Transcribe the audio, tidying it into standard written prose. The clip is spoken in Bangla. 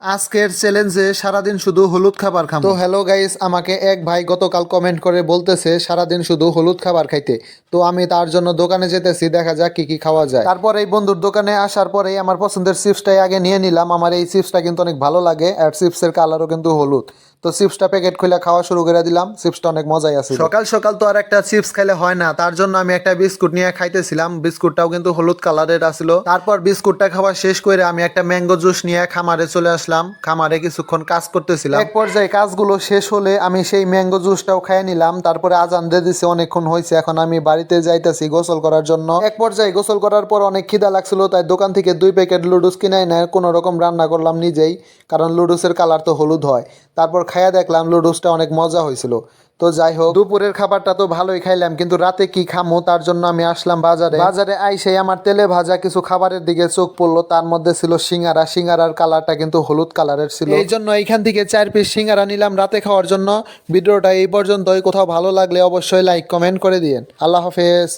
আজকের চ্যালেঞ্জে সারাদিন শুধু হলুদ খাবার খাবো। তো হ্যালো গাইস, আমাকে এক ভাই গতকাল কমেন্ট করে বলতেছে সারাদিন শুধু হলুদ খাবার খাইতে। তো আমি তার জন্য দোকানে যেতেছি, দেখা যাক কি কি খাওয়া যায়। তারপর এই বন্ধুর দোকানে আসার পরেই আমার পছন্দের চিপসটাই আগে নিয়ে নিলাম। আমার এই চিপসটা কিন্তু অনেক ভালো লাগে, আর চিপসের কালারও কিন্তু হলুদ। তো চিপসটা প্যাকেট খুলে খাওয়া শুরু করে দিলাম। চিপসটা অনেক মজাই আছে। সকাল সকাল তো আর একটা চিপস খাইলে হয় না, তার জন্য আমি একটা বিস্কুট নিয়ে খাইতেছিলাম। বিস্কুটটাও কিন্তু হলুদ কালারের আছিল। তারপর বিস্কুটটা খাওয়া শেষ করে আমি একটা ম্যাঙ্গো জুস নিয়ে খামারে চলে আসলাম। খামারে কিছুক্ষণ কাজ করতেছিলাম। এক পর্যায়ে কাজগুলো শেষ হলে আমি সেই ম্যাঙ্গো জুসটাও খাইয়ে নিলাম। তারপরে আজান দিয়ে দিছে, অনেকক্ষণ হয়েছে, এখন আমি বাড়িতে যাইতেছি গোসল করার জন্য। এক পর্যায়ে গোসল করার পর অনেক খিদা লাগছিল, তাই দোকান থেকে 2 প্যাকেট লুডুস কিনে এনে কোনো রকম রান্না করলাম নিজেই, কারণ লুডুসের কালার তো হলুদ হয়। তারপর খাইয়া দেখলাম লুডুসটা অনেক মজা হয়েছিল। তো যাই হোক, দুপুরের খাবারটা তো ভালোই খাইলাম, কিন্তু রাতে কি খামো তার জন্য আমি আসলাম বাজারে। বাজারে আইসে আমার তেলে ভাজা কিছু খাবারের দিকে চোখ পড়লো। তার মধ্যে ছিল সিঙ্গারা। সিঙ্গারার কালারটা কিন্তু হলুদ কালারের ছিল, এই জন্য এইখান থেকে 4 পিস সিঙ্গারা নিলাম রাতে খাওয়ার জন্য। ভিডিওটা এই পর্যন্তই। কোথাও ভালো লাগলে অবশ্যই লাইক কমেন্ট করে দিয়েন। আল্লাহ হাফেজ।